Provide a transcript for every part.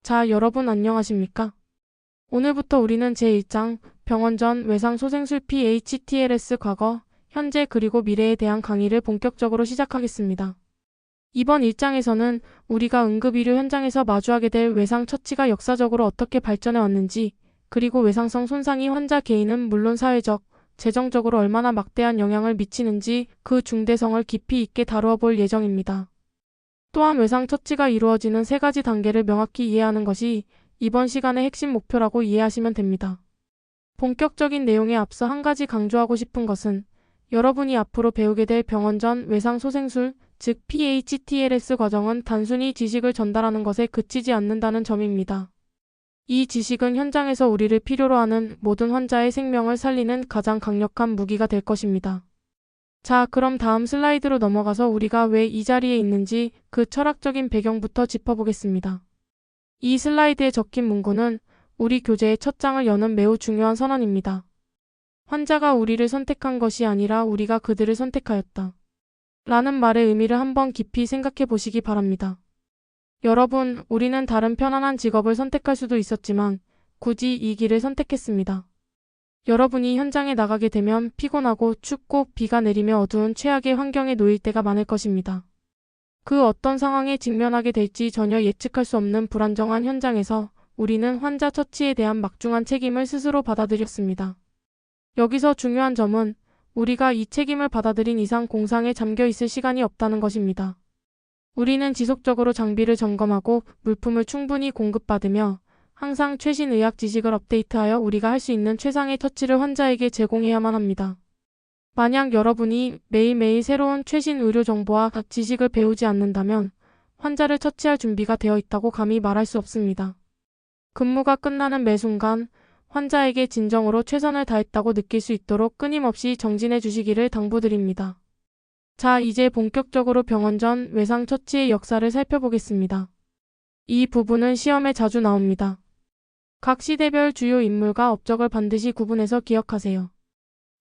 자, 여러분 안녕하십니까? 오늘부터 우리는 제1장 병원 전 외상 소생술 PHTLS 과거, 현재 그리고 미래에 대한 강의를 본격적으로 시작하겠습니다. 이번 1장에서는 우리가 응급의료 현장에서 마주하게 될 외상 처치가 역사적으로 어떻게 발전해 왔는지, 그리고 외상성 손상이 환자 개인은 물론 사회적, 재정적으로 얼마나 막대한 영향을 미치는지 그 중대성을 깊이 있게 다루어 볼 예정입니다. 또한 외상 처치가 이루어지는 3가지 단계를 명확히 이해하는 것이 이번 시간의 핵심 목표라고 이해하시면 됩니다. 본격적인 내용에 앞서 한 가지 강조하고 싶은 것은 여러분이 앞으로 배우게 될 병원 전 외상 소생술, 즉 PHTLS 과정은 단순히 지식을 전달하는 것에 그치지 않는다는 점입니다. 이 지식은 현장에서 우리를 필요로 하는 모든 환자의 생명을 살리는 가장 강력한 무기가 될 것입니다. 자, 그럼 다음 슬라이드로 넘어가서 우리가 왜 이 자리에 있는지 그 철학적인 배경부터 짚어보겠습니다. 이 슬라이드에 적힌 문구는 우리 교재의 첫 장을 여는 매우 중요한 선언입니다. 환자가 우리를 선택한 것이 아니라 우리가 그들을 선택하였다. 라는 말의 의미를 한번 깊이 생각해 보시기 바랍니다. 여러분, 우리는 다른 편안한 직업을 선택할 수도 있었지만 굳이 이 길을 선택했습니다. 여러분이 현장에 나가게 되면 피곤하고 춥고 비가 내리며 어두운 최악의 환경에 놓일 때가 많을 것입니다. 그 어떤 상황에 직면하게 될지 전혀 예측할 수 없는 불안정한 현장에서 우리는 환자 처치에 대한 막중한 책임을 스스로 받아들였습니다. 여기서 중요한 점은 우리가 이 책임을 받아들인 이상 공상에 잠겨 있을 시간이 없다는 것입니다. 우리는 지속적으로 장비를 점검하고 물품을 충분히 공급받으며 항상 최신 의학 지식을 업데이트하여 우리가 할 수 있는 최상의 처치를 환자에게 제공해야만 합니다. 만약 여러분이 매일매일 새로운 최신 의료 정보와 지식을 배우지 않는다면 환자를 처치할 준비가 되어 있다고 감히 말할 수 없습니다. 근무가 끝나는 매 순간 환자에게 진정으로 최선을 다했다고 느낄 수 있도록 끊임없이 정진해 주시기를 당부드립니다. 자, 이제 본격적으로 병원 전 외상 처치의 역사를 살펴보겠습니다. 이 부분은 시험에 자주 나옵니다. 각 시대별 주요 인물과 업적을 반드시 구분해서 기억하세요.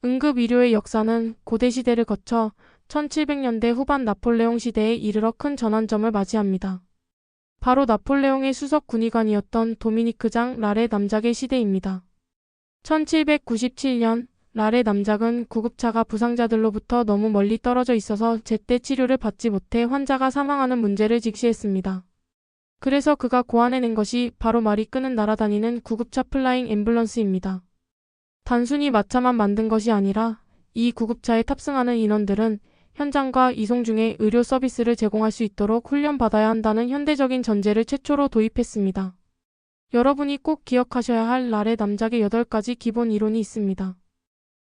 응급의료의 역사는 고대 시대를 거쳐 1700년대 후반 나폴레옹 시대에 이르러 큰 전환점을 맞이합니다. 바로 나폴레옹의 수석 군의관이었던 도미니크장 라레 남작의 시대입니다. 1797년 라레 남작은 구급차가 부상자들로부터 너무 멀리 떨어져 있어서 제때 치료를 받지 못해 환자가 사망하는 문제를 직시했습니다. 그래서 그가 고안해낸 것이 바로 말이 끄는 날아다니는 구급차 플라잉 앰뷸런스입니다. 단순히 마차만 만든 것이 아니라 이 구급차에 탑승하는 인원들은 현장과 이송 중에 의료 서비스를 제공할 수 있도록 훈련받아야 한다는 현대적인 전제를 최초로 도입했습니다. 여러분이 꼭 기억하셔야 할 라레 남작의 8가지 기본 이론이 있습니다.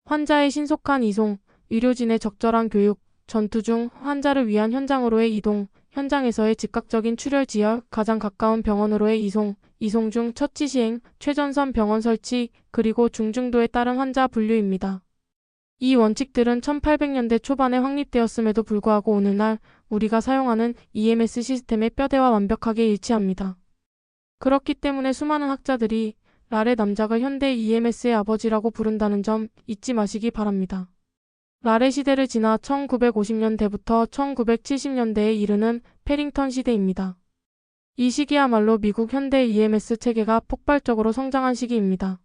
환자의 신속한 이송, 의료진의 적절한 교육, 전투 중 환자를 위한 현장으로의 이동, 현장에서의 즉각적인 출혈 지혈, 가장 가까운 병원으로의 이송, 이송 중 처치 시행, 최전선 병원 설치, 그리고 중증도에 따른 환자 분류입니다. 이 원칙들은 1800년대 초반에 확립되었음에도 불구하고 오늘날 우리가 사용하는 EMS 시스템의 뼈대와 완벽하게 일치합니다. 그렇기 때문에 수많은 학자들이 라레 남작을 현대 EMS의 아버지라고 부른다는 점 잊지 마시기 바랍니다. 라레 시대를 지나 1950년대부터 1970년대에 이르는 패링턴 시대입니다. 이 시기야말로 미국 현대 EMS 체계가 폭발적으로 성장한 시기입니다.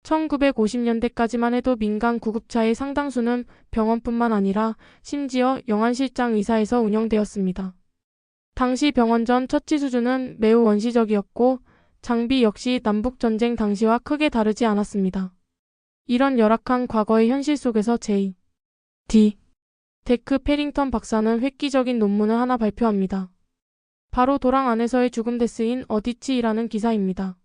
1950년대까지만 해도 민간 구급차의 상당수는 병원뿐만 아니라 심지어 영안실장 의사에서 운영되었습니다. 당시 병원 전 처치 수준은 매우 원시적이었고 장비 역시 남북전쟁 당시와 크게 다르지 않았습니다. 이런 열악한 과거의 현실 속에서 J.D. 데크 패링턴 박사는 획기적인 논문을 하나 발표합니다. 바로 도랑 안에서의 죽음 데스인 어디치이라는 기사입니다.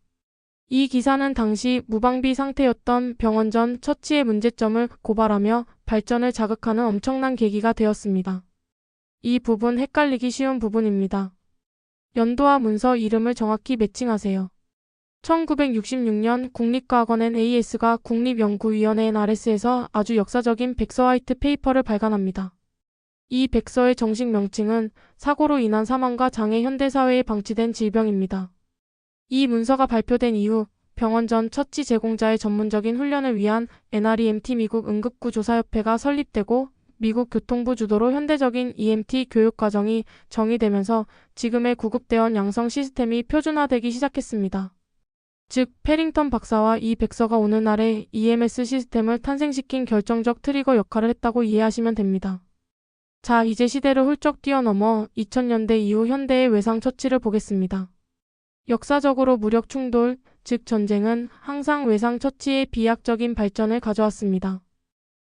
이 기사는 당시 무방비 상태였던 병원 전 처치의 문제점을 고발하며 발전을 자극하는 엄청난 계기가 되었습니다. 이 부분 헷갈리기 쉬운 부분입니다. 연도와 문서 이름을 정확히 매칭하세요. 1966년 국립과학원 NAS가 국립연구위원회 NRS에서 아주 역사적인 백서 화이트 페이퍼를 발간합니다. 이 백서의 정식 명칭은 사고로 인한 사망과 장애 현대사회에 방치된 질병입니다. 이 문서가 발표된 이후 병원 전 처치 제공자의 전문적인 훈련을 위한 NREMT 미국 응급구조사협회가 설립되고 미국 교통부 주도로 현대적인 EMT 교육 과정이 정의되면서 지금의 구급대원 양성 시스템이 표준화되기 시작했습니다. 즉, 패링턴 박사와 이 백서가 오늘날의 EMS 시스템을 탄생시킨 결정적 트리거 역할을 했다고 이해하시면 됩니다. 자, 이제 시대를 훌쩍 뛰어넘어 2000년대 이후 현대의 외상 처치를 보겠습니다. 역사적으로 무력 충돌, 즉 전쟁은 항상 외상 처치의 비약적인 발전을 가져왔습니다.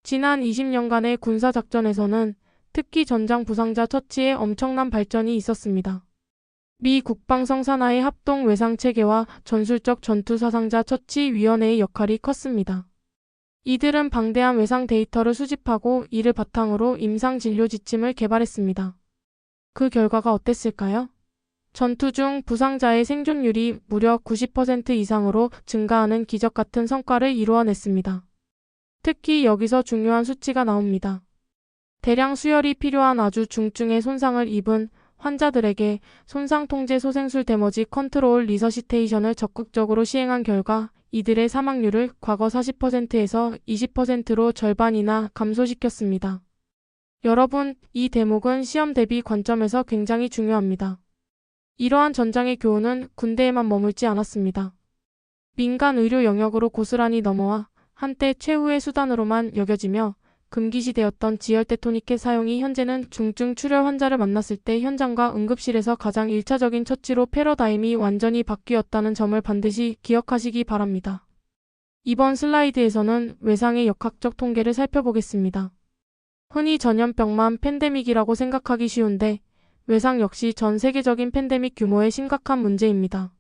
지난 20년간의 군사작전에서는 특히 전장 부상자 처치에 엄청난 발전이 있었습니다. 미 국방성산하의 합동 외상체계와 전술적 전투사상자 처치위원회의 역할이 컸습니다. 이들은 방대한 외상 데이터를 수집하고 이를 바탕으로 임상진료 지침을 개발했습니다. 그 결과가 어땠을까요? 전투 중 부상자의 생존율이 무려 90% 이상으로 증가하는 기적 같은 성과를 이루어냈습니다. 특히 여기서 중요한 수치가 나옵니다. 대량 수혈이 필요한 아주 중증의 손상을 입은 환자들에게 손상통제 소생술 데머지 컨트롤 리서시테이션을 적극적으로 시행한 결과 이들의 사망률을 과거 40%에서 20%로 절반이나 감소시켰습니다. 여러분, 이 대목은 시험 대비 관점에서 굉장히 중요합니다. 이러한 전장의 교훈은 군대에만 머물지 않았습니다. 민간 의료 영역으로 고스란히 넘어와 한때 최후의 수단으로만 여겨지며 금기시되었던 지혈대 토니켓 사용이 현재는 중증 출혈 환자를 만났을 때 현장과 응급실에서 가장 1차적인 처치로 패러다임이 완전히 바뀌었다는 점을 반드시 기억하시기 바랍니다. 이번 슬라이드에서는 외상의 역학적 통계를 살펴보겠습니다. 흔히 전염병만 팬데믹이라고 생각하기 쉬운데 외상 역시 전 세계적인 팬데믹 규모의 심각한 문제입니다.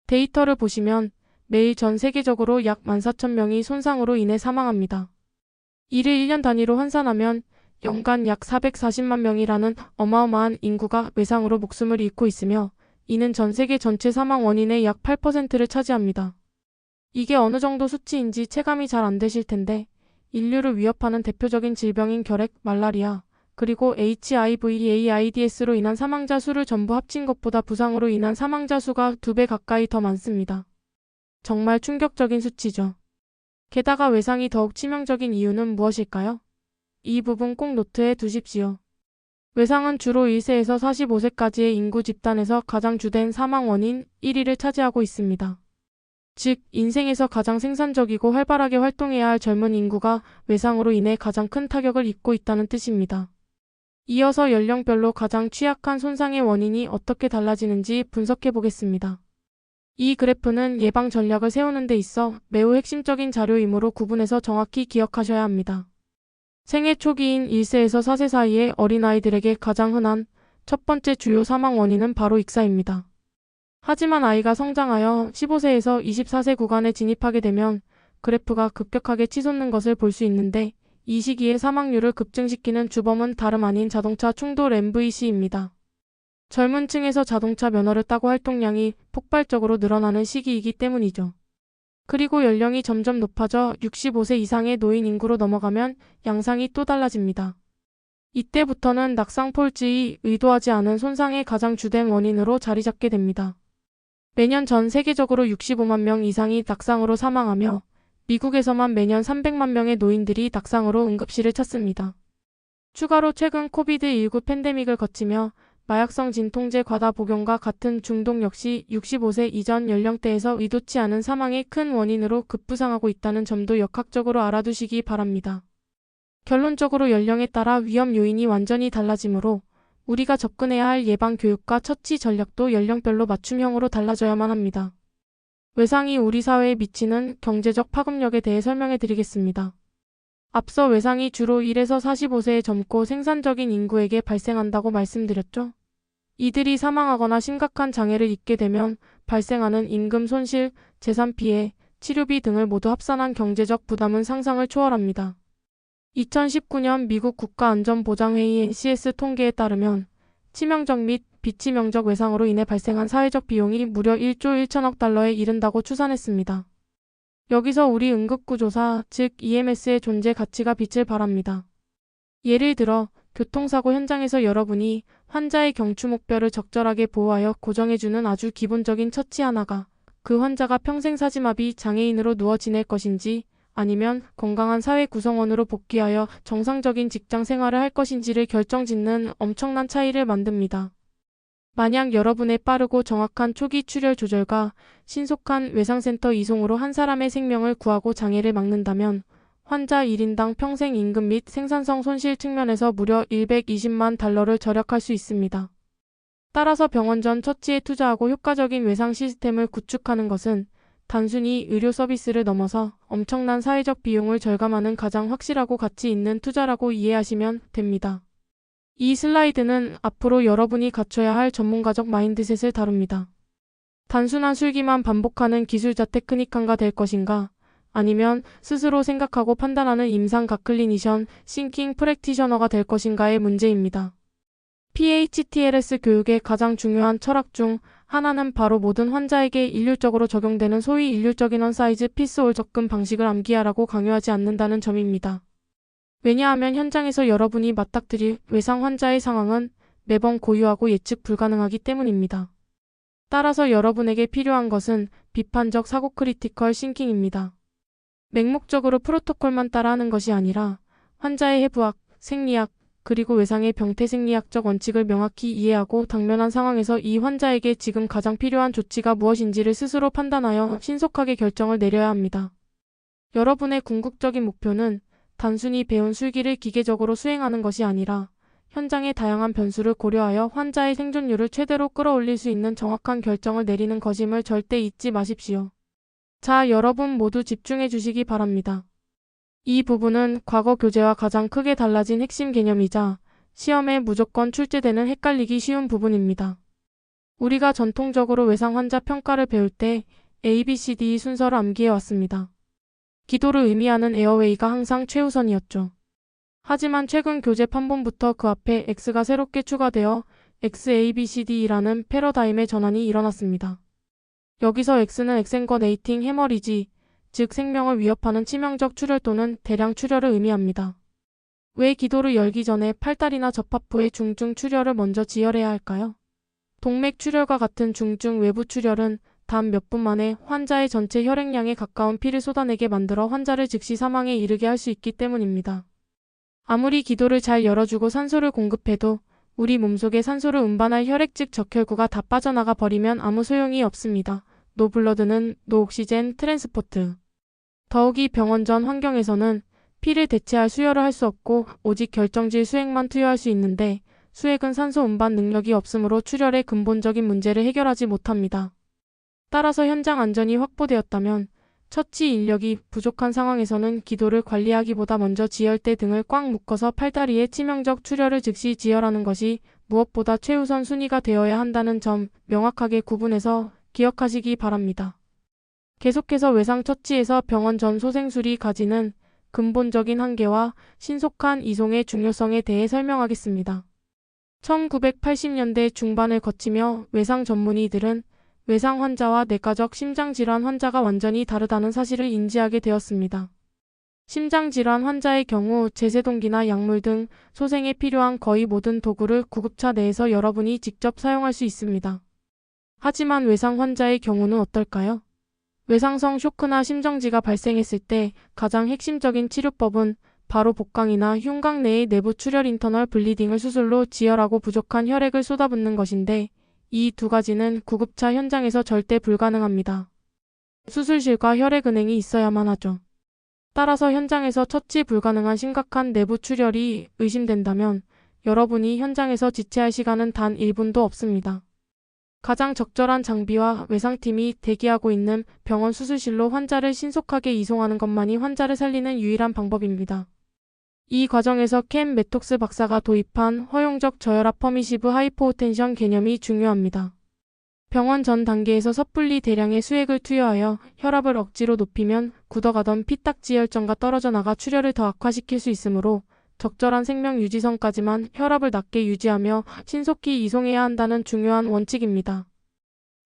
데이터를 보시면 매일 전 세계적으로 약 14,000명이 손상으로 인해 사망합니다. 이를 1년 단위로 환산하면 연간 약 440만 명이라는 어마어마한 인구가 외상으로 목숨을 잃고 있으며 이는 전 세계 전체 사망 원인의 약 8%를 차지합니다. 이게 어느 정도 수치인지 체감이 잘 안 되실 텐데 인류를 위협하는 대표적인 질병인 결핵, 말라리아, 그리고 HIV/AIDS로 인한 사망자 수를 전부 합친 것보다 부상으로 인한 사망자 수가 2배 가까이 더 많습니다. 정말 충격적인 수치죠. 게다가 외상이 더욱 치명적인 이유는 무엇일까요? 이 부분 꼭 노트해 두십시오. 외상은 주로 1세에서 45세까지의 인구 집단에서 가장 주된 사망 원인 1위를 차지하고 있습니다. 즉, 인생에서 가장 생산적이고 활발하게 활동해야 할 젊은 인구가 외상으로 인해 가장 큰 타격을 입고 있다는 뜻입니다. 이어서 연령별로 가장 취약한 손상의 원인이 어떻게 달라지는지 분석해 보겠습니다. 이 그래프는 예방 전략을 세우는 데 있어 매우 핵심적인 자료이므로 구분해서 정확히 기억하셔야 합니다. 생애 초기인 1세에서 4세 사이의 어린아이들에게 가장 흔한 첫 번째 주요 사망 원인은 바로 익사입니다. 하지만 아이가 성장하여 15세에서 24세 구간에 진입하게 되면 그래프가 급격하게 치솟는 것을 볼 수 있는데 이 시기에 사망률을 급증시키는 주범은 다름 아닌 자동차 충돌 MVC입니다. 젊은 층에서 자동차 면허를 따고 활동량이 폭발적으로 늘어나는 시기이기 때문이죠. 그리고 연령이 점점 높아져 65세 이상의 노인 인구로 넘어가면 양상이 또 달라집니다. 이때부터는 낙상폴즈의 의도하지 않은 손상의 가장 주된 원인으로 자리 잡게 됩니다. 매년 전 세계적으로 65만 명 이상이 낙상으로 사망하며 미국에서만 매년 300만 명의 노인들이 낙상으로 응급실을 찾습니다. 추가로 최근 코비드-19 팬데믹을 거치며 마약성 진통제 과다 복용과 같은 중독 역시 65세 이전 연령대에서 의도치 않은 사망의 큰 원인으로 급부상하고 있다는 점도 역학적으로 알아두시기 바랍니다. 결론적으로 연령에 따라 위험 요인이 완전히 달라지므로 우리가 접근해야 할 예방 교육과 처치 전략도 연령별로 맞춤형으로 달라져야만 합니다. 외상이 우리 사회에 미치는 경제적 파급력에 대해 설명해 드리겠습니다. 앞서 외상이 주로 1에서 45세의 젊고 생산적인 인구에게 발생한다고 말씀드렸죠. 이들이 사망하거나 심각한 장애를 입게 되면 발생하는 임금 손실, 재산 피해, 치료비 등을 모두 합산한 경제적 부담은 상상을 초월합니다. 2019년 미국 국가안전보장회의 NCS 통계에 따르면 치명적 및 비치명적 외상으로 인해 발생한 사회적 비용이 무려 1조 1천억 달러에 이른다고 추산했습니다. 여기서 우리 응급구조사, 즉 EMS의 존재 가치가 빛을 발합니다. 예를 들어 교통사고 현장에서 여러분이 환자의 경추 목뼈를 적절하게 보호하여 고정해주는 아주 기본적인 처치 하나가 그 환자가 평생 사지마비 장애인으로 누워 지낼 것인지 아니면 건강한 사회 구성원으로 복귀하여 정상적인 직장 생활을 할 것인지를 결정짓는 엄청난 차이를 만듭니다. 만약 여러분의 빠르고 정확한 초기 출혈 조절과 신속한 외상센터 이송으로 한 사람의 생명을 구하고 장애를 막는다면 환자 1인당 평생 임금 및 생산성 손실 측면에서 무려 120만 달러를 절약할 수 있습니다. 따라서 병원 전 처치에 투자하고 효과적인 외상 시스템을 구축하는 것은 단순히 의료 서비스를 넘어서 엄청난 사회적 비용을 절감하는 가장 확실하고 가치 있는 투자라고 이해하시면 됩니다. 이 슬라이드는 앞으로 여러분이 갖춰야 할 전문가적 마인드셋을 다룹니다. 단순한 술기만 반복하는 기술자 테크니칸가 될 것인가? 아니면 스스로 생각하고 판단하는 임상가 클리니션, 싱킹 프랙티셔너가 될 것인가의 문제입니다. PHTLS 교육의 가장 중요한 철학 중 하나는 바로 모든 환자에게 일률적으로 적용되는 소위 일률적인 원사이즈 피스올 접근 방식을 암기하라고 강요하지 않는다는 점입니다. 왜냐하면 현장에서 여러분이 맞닥뜨릴 외상 환자의 상황은 매번 고유하고 예측 불가능하기 때문입니다. 따라서 여러분에게 필요한 것은 비판적 사고 크리티컬 싱킹입니다. 맹목적으로 프로토콜만 따라하는 것이 아니라 환자의 해부학, 생리학, 그리고 외상의 병태생리학적 원칙을 명확히 이해하고 당면한 상황에서 이 환자에게 지금 가장 필요한 조치가 무엇인지를 스스로 판단하여 신속하게 결정을 내려야 합니다. 여러분의 궁극적인 목표는 단순히 배운 술기를 기계적으로 수행하는 것이 아니라 현장의 다양한 변수를 고려하여 환자의 생존율을 최대로 끌어올릴 수 있는 정확한 결정을 내리는 것임을 절대 잊지 마십시오. 자, 여러분 모두 집중해 주시기 바랍니다. 이 부분은 과거 교재와 가장 크게 달라진 핵심 개념이자 시험에 무조건 출제되는 헷갈리기 쉬운 부분입니다. 우리가 전통적으로 외상 환자 평가를 배울 때 ABCD 순서를 암기해 왔습니다. 기도를 의미하는 에어웨이가 항상 최우선이었죠. 하지만 최근 교재 판본부터 그 앞에 X가 새롭게 추가되어 XABCD라는 패러다임의 전환이 일어났습니다. 여기서 X는 엑센거네이팅 해머리지, 즉 생명을 위협하는 치명적 출혈 또는 대량 출혈을 의미합니다. 왜 기도를 열기 전에 팔다리나 접합 부의 중증 출혈을 먼저 지혈해야 할까요? 동맥 출혈과 같은 중증 외부 출혈은 단 몇 분 만에 환자의 전체 혈액량에 가까운 피를 쏟아내게 만들어 환자를 즉시 사망에 이르게 할 수 있기 때문입니다. 아무리 기도를 잘 열어주고 산소를 공급해도 우리 몸속에 산소를 운반할 혈액 즉 적혈구가 다 빠져나가 버리면 아무 소용이 없습니다. 노블러드는 노옥시젠 트랜스포트. 더욱이 병원 전 환경에서는 피를 대체할 수혈을 할 수 없고 오직 결정질 수액만 투여할 수 있는데 수액은 산소 운반 능력이 없으므로 출혈의 근본적인 문제를 해결하지 못합니다. 따라서 현장 안전이 확보되었다면 처치 인력이 부족한 상황에서는 기도를 관리하기보다 먼저 지혈대 등을 꽉 묶어서 팔다리에 치명적 출혈을 즉시 지혈하는 것이 무엇보다 최우선 순위가 되어야 한다는 점 명확하게 구분해서 기억하시기 바랍니다. 계속해서 외상 처치에서 병원 전 소생술이 가지는 근본적인 한계와 신속한 이송의 중요성에 대해 설명하겠습니다. 1980년대 중반을 거치며 외상 전문의들은 외상 환자와 내과적 심장질환 환자가 완전히 다르다는 사실을 인지하게 되었습니다. 심장질환 환자의 경우 제세동기나 약물 등 소생에 필요한 거의 모든 도구를 구급차 내에서 여러분이 직접 사용할 수 있습니다. 하지만 외상 환자의 경우는 어떨까요? 외상성 쇼크나 심정지가 발생했을 때 가장 핵심적인 치료법은 바로 복강이나 흉곽 내의 내부 출혈 인터널 블리딩을 수술로 지혈하고 부족한 혈액을 쏟아붓는 것인데 이 두 가지는 구급차 현장에서 절대 불가능합니다. 수술실과 혈액은행이 있어야만 하죠. 따라서 현장에서 처치 불가능한 심각한 내부 출혈이 의심된다면 여러분이 현장에서 지체할 시간은 단 1분도 없습니다. 가장 적절한 장비와 외상팀이 대기하고 있는 병원 수술실로 환자를 신속하게 이송하는 것만이 환자를 살리는 유일한 방법입니다. 이 과정에서 켄 매톡스 박사가 도입한 허용적 저혈압 퍼미시브 하이포텐션 개념이 중요합니다. 병원 전 단계에서 섣불리 대량의 수액을 투여하여 혈압을 억지로 높이면 굳어가던 피딱지혈정과 떨어져 나가 출혈을 더 악화시킬 수 있으므로 적절한 생명 유지선까지만 혈압을 낮게 유지하며 신속히 이송해야 한다는 중요한 원칙입니다.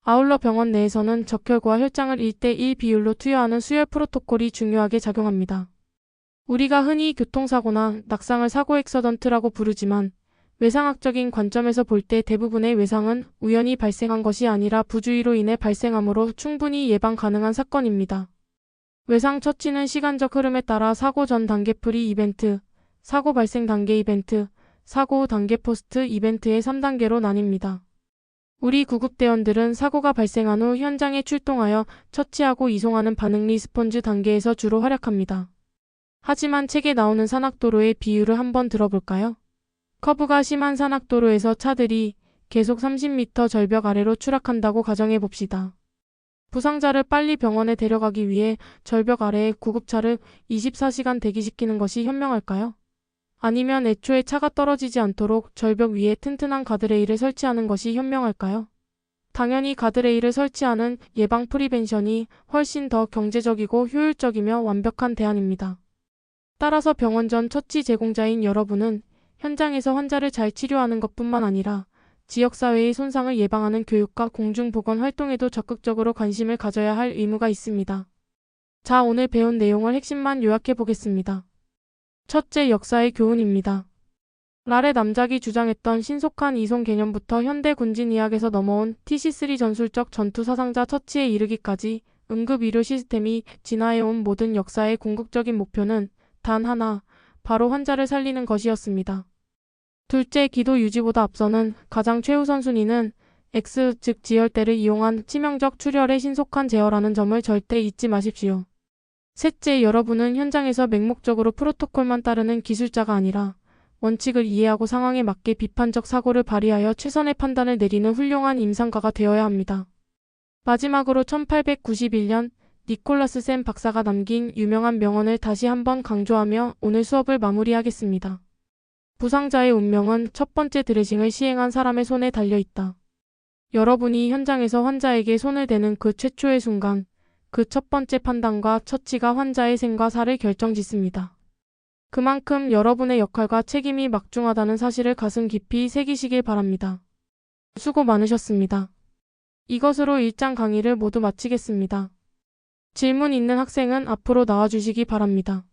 아울러 병원 내에서는 적혈구와 혈장을 1:1 비율로 투여하는 수혈 프로토콜이 중요하게 작용합니다. 우리가 흔히 교통사고나 낙상을 사고 액서던트라고 부르지만 외상학적인 관점에서 볼 때 대부분의 외상은 우연히 발생한 것이 아니라 부주의로 인해 발생하므로 충분히 예방 가능한 사건입니다. 외상 처치는 시간적 흐름에 따라 사고 전 단계 프리 이벤트, 사고 발생 단계 이벤트, 사고 후 단계 포스트 이벤트의 3단계로 나뉩니다. 우리 구급대원들은 사고가 발생한 후 현장에 출동하여 처치하고 이송하는 반응 리스폰즈 단계에서 주로 활약합니다. 하지만 책에 나오는 산악도로의 비유를 한번 들어볼까요? 커브가 심한 산악도로에서 차들이 계속 30m 절벽 아래로 추락한다고 가정해 봅시다. 부상자를 빨리 병원에 데려가기 위해 절벽 아래에 구급차를 24시간 대기시키는 것이 현명할까요? 아니면 애초에 차가 떨어지지 않도록 절벽 위에 튼튼한 가드레일을 설치하는 것이 현명할까요? 당연히 가드레일을 설치하는 예방 프리벤션이 훨씬 더 경제적이고 효율적이며 완벽한 대안입니다. 따라서 병원 전 처치 제공자인 여러분은 현장에서 환자를 잘 치료하는 것뿐만 아니라 지역사회의 손상을 예방하는 교육과 공중보건 활동에도 적극적으로 관심을 가져야 할 의무가 있습니다. 자, 오늘 배운 내용을 핵심만 요약해 보겠습니다. 첫째, 역사의 교훈입니다. 랄의 남작이 주장했던 신속한 이송 개념부터 현대 군진의학에서 넘어온 TC3 전술적 전투 사상자 처치에 이르기까지 응급의료 시스템이 진화해온 모든 역사의 궁극적인 목표는 단 하나, 바로 환자를 살리는 것이었습니다. 둘째, 기도 유지보다 앞서는 가장 최우선 순위는 X, 즉 지혈대를 이용한 치명적 출혈의 신속한 제어라는 점을 절대 잊지 마십시오. 셋째, 여러분은 현장에서 맹목적으로 프로토콜만 따르는 기술자가 아니라 원칙을 이해하고 상황에 맞게 비판적 사고를 발휘하여 최선의 판단을 내리는 훌륭한 임상가가 되어야 합니다. 마지막으로 1891년 니콜라스 샘 박사가 남긴 유명한 명언을 다시 한번 강조하며 오늘 수업을 마무리하겠습니다. 부상자의 운명은 첫 번째 드레싱을 시행한 사람의 손에 달려있다. 여러분이 현장에서 환자에게 손을 대는 그 최초의 순간, 그 첫 번째 판단과 처치가 환자의 생과 사를 결정짓습니다. 그만큼 여러분의 역할과 책임이 막중하다는 사실을 가슴 깊이 새기시길 바랍니다. 수고 많으셨습니다. 이것으로 1장 강의를 모두 마치겠습니다. 질문 있는 학생은 앞으로 나와주시기 바랍니다.